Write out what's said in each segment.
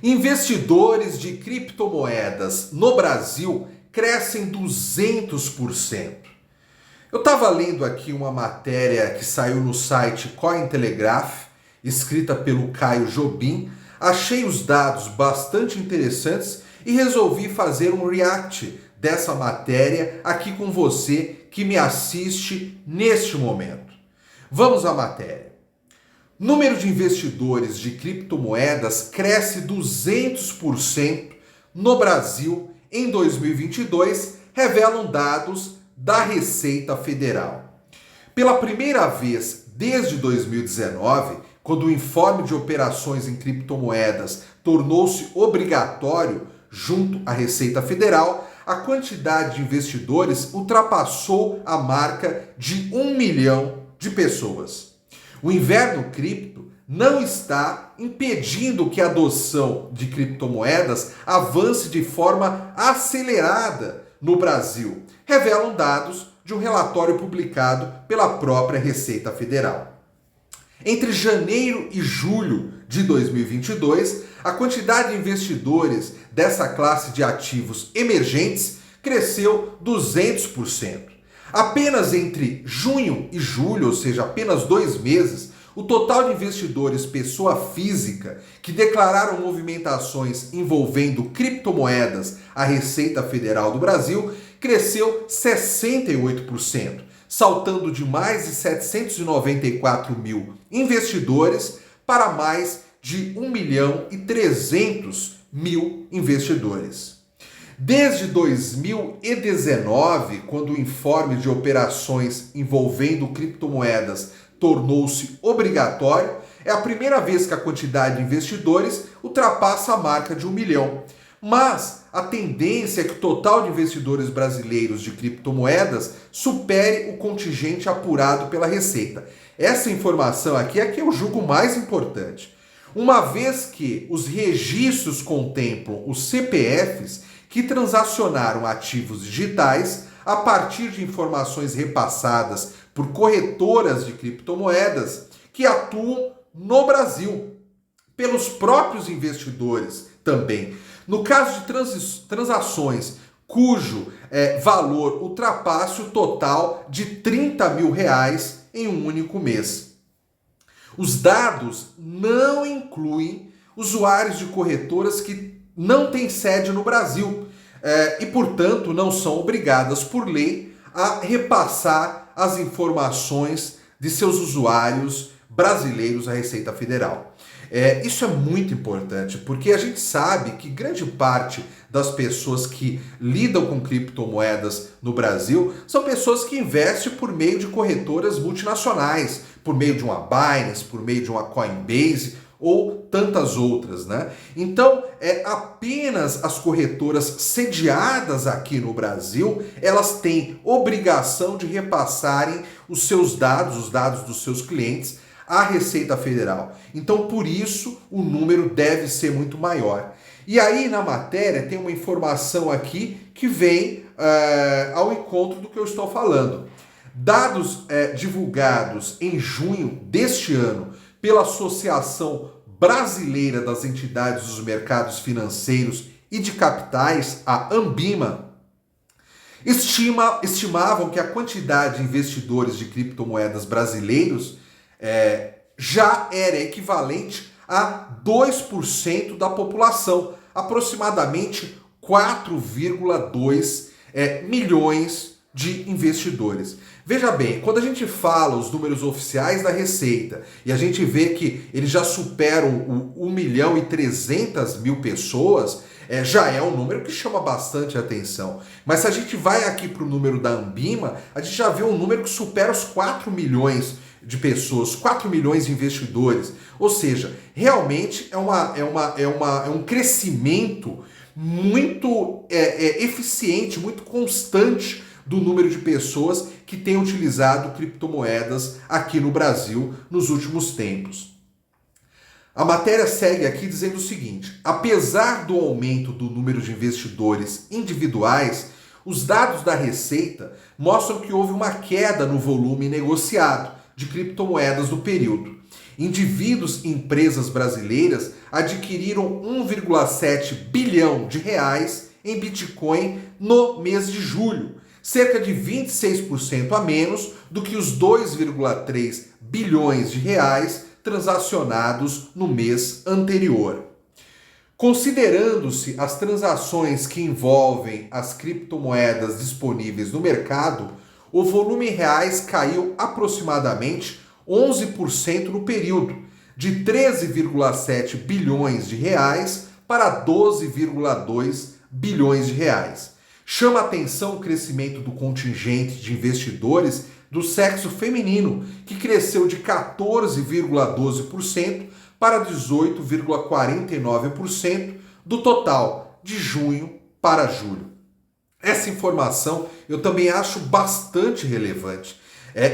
Investidores de criptomoedas no Brasil crescem 200%. Eu estava lendo aqui uma matéria que saiu no site Cointelegraph, escrita pelo Caio Jobim, achei os dados bastante interessantes e resolvi fazer um react dessa matéria aqui com você que me assiste neste momento. Vamos à matéria. Número de investidores de criptomoedas cresce 200% no Brasil em 2022, revelam dados da Receita Federal. Pela primeira vez desde 2019, quando o informe de operações em criptomoedas tornou-se obrigatório junto à Receita Federal, a quantidade de investidores ultrapassou a marca de 1 milhão de pessoas. O inverno cripto não está impedindo que a adoção de criptomoedas avance de forma acelerada no Brasil, revelam dados de um relatório publicado pela própria Receita Federal. Entre janeiro e julho de 2022, a quantidade de investidores dessa classe de ativos emergentes cresceu 200%. Apenas entre junho e julho, ou seja, apenas 2 meses, o total de investidores pessoa física que declararam movimentações envolvendo criptomoedas à Receita Federal do Brasil cresceu 68%, saltando de mais de 794 mil investidores para mais de 1 milhão e 300 mil investidores. Desde 2019, quando o informe de operações envolvendo criptomoedas tornou-se obrigatório, é a primeira vez que a quantidade de investidores ultrapassa a marca de 1 milhão. Mas a tendência é que o total de investidores brasileiros de criptomoedas supere o contingente apurado pela Receita. Essa informação aqui é a que eu julgo mais importante. Uma vez que os registros contemplam os CPFs que transacionaram ativos digitais a partir de informações repassadas por corretoras de criptomoedas que atuam no Brasil, pelos próprios investidores também. No caso de transações cujo valor ultrapasse o total de 30 mil reais em um único mês. Os dados não incluem usuários de corretoras que não têm sede no Brasil e, portanto, não são obrigadas por lei a repassar as informações de seus usuários brasileiros à Receita Federal. Isso é muito importante, porque a gente sabe que grande parte das pessoas que lidam com criptomoedas no Brasil são pessoas que investem por meio de corretoras multinacionais, por meio de uma Binance, por meio de uma Coinbase ou tantas outras, né? Então, apenas as corretoras sediadas aqui no Brasil, elas têm obrigação de repassarem os seus dados, os dados dos seus clientes, à Receita Federal. Então, por isso, o número deve ser muito maior. E aí, na matéria, tem uma informação aqui que vem ao encontro do que eu estou falando. Dados divulgados em junho deste ano pela Associação Brasileira das Entidades dos Mercados Financeiros e de Capitais, a Anbima, estimavam que a quantidade de investidores de criptomoedas brasileiros já era equivalente a 2% da população, aproximadamente 4,2 milhões de investidores. Veja bem, quando a gente fala os números oficiais da Receita e a gente vê que eles já superam o 1 milhão e 300 mil pessoas, já é um número que chama bastante atenção. Mas se a gente vai aqui para o número da Anbima, a gente já vê um número que supera os 4 milhões de pessoas, 4 milhões de investidores. Ou seja, realmente é um crescimento muito eficiente, muito constante do número de pessoas que têm utilizado criptomoedas aqui no Brasil nos últimos tempos. A matéria segue aqui dizendo o seguinte: apesar do aumento do número de investidores individuais, os dados da Receita mostram que houve uma queda no volume negociado de criptomoedas no período. Indivíduos e empresas brasileiras adquiriram 1,7 bilhão de reais em Bitcoin no mês de julho, cerca de 26% a menos do que os 2,3 bilhões de reais transacionados no mês anterior. Considerando-se as transações que envolvem as criptomoedas disponíveis no mercado, o volume em reais caiu aproximadamente 11% no período, de 13,7 bilhões de reais para 12,2 bilhões de reais. Chama atenção o crescimento do contingente de investidores do sexo feminino, que cresceu de 14,12% para 18,49% do total de junho para julho. Essa informação eu também acho bastante relevante.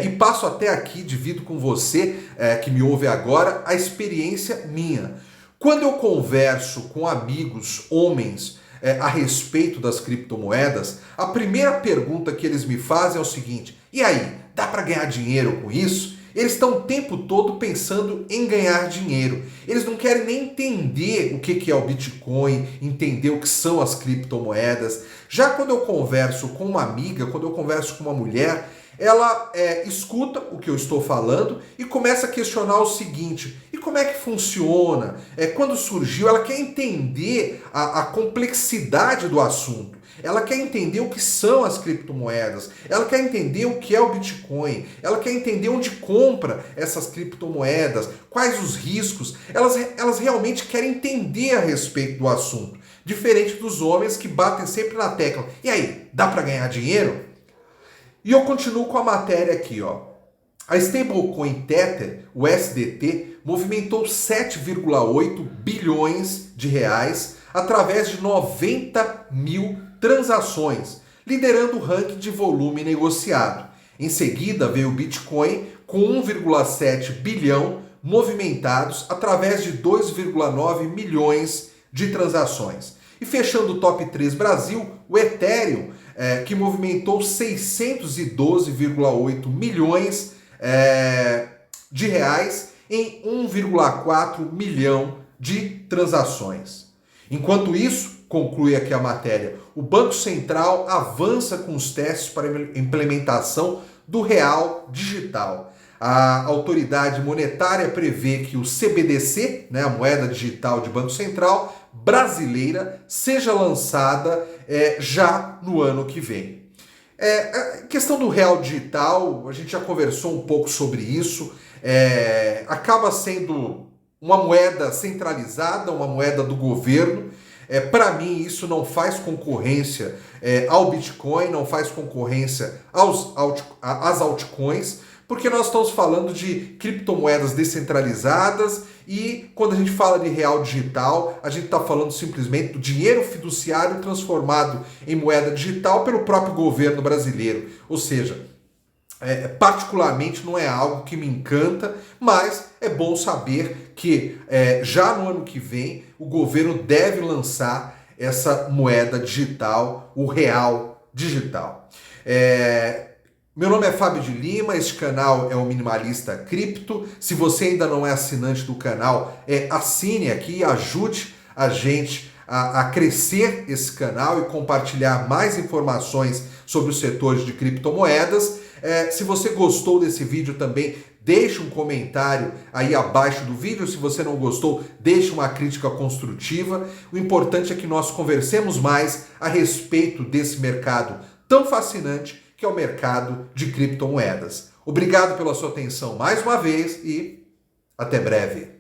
E passo até aqui, divido com você que me ouve agora, a experiência minha. Quando eu converso com amigos homens a respeito das criptomoedas, a primeira pergunta que eles me fazem é o seguinte: e aí, dá para ganhar dinheiro com isso? Eles estão o tempo todo pensando em ganhar dinheiro. Eles não querem nem entender o que é o Bitcoin, entender o que são as criptomoedas. Já quando eu converso com uma amiga, quando eu converso com uma mulher, ela escuta o que eu estou falando e começa a questionar o seguinte: e como é que funciona? Quando surgiu, ela quer entender a complexidade do assunto. Ela quer entender o que são as criptomoedas, ela quer entender o que é o Bitcoin, ela quer entender onde compra essas criptomoedas, quais os riscos. Elas realmente querem entender a respeito do assunto, diferente dos homens que batem sempre na tecla: e aí, dá para ganhar dinheiro? E eu continuo com a matéria aqui, ó. A stablecoin Tether, o SDT, movimentou 7,8 bilhões de reais através de 90 mil transações, liderando o ranking de volume negociado. Em seguida veio o Bitcoin com 1,7 bilhão movimentados através de 2,9 milhões de transações. E fechando o top 3 Brasil, o Ethereum, que movimentou 612,8 milhões de reais em 1,4 milhão de transações. Enquanto isso, conclui aqui a matéria, o Banco Central avança com os testes para a implementação do real digital. A autoridade monetária prevê que o CBDC, a moeda digital de Banco Central brasileira, seja lançada já no ano que vem. A questão do real digital, a gente já conversou um pouco sobre isso, acaba sendo uma moeda centralizada, uma moeda do governo. Para mim, isso não faz concorrência ao Bitcoin, não faz concorrência às altcoins, porque nós estamos falando de criptomoedas descentralizadas e quando a gente fala de real digital, a gente está falando simplesmente do dinheiro fiduciário transformado em moeda digital pelo próprio governo brasileiro. Ou seja, particularmente não é algo que me encanta, mas é bom saber que já no ano que vem o governo deve lançar essa moeda digital, o real digital. Meu nome é Fábio de Lima, este canal é o Minimalista Cripto. Se você ainda não é assinante do canal, assine aqui, ajude a gente a crescer esse canal e compartilhar mais informações sobre os setores de criptomoedas. Se você gostou desse vídeo também, deixe um comentário aí abaixo do vídeo. Se você não gostou, deixe uma crítica construtiva. O importante é que nós conversemos mais a respeito desse mercado tão fascinante que é o mercado de criptomoedas. Obrigado pela sua atenção mais uma vez e até breve.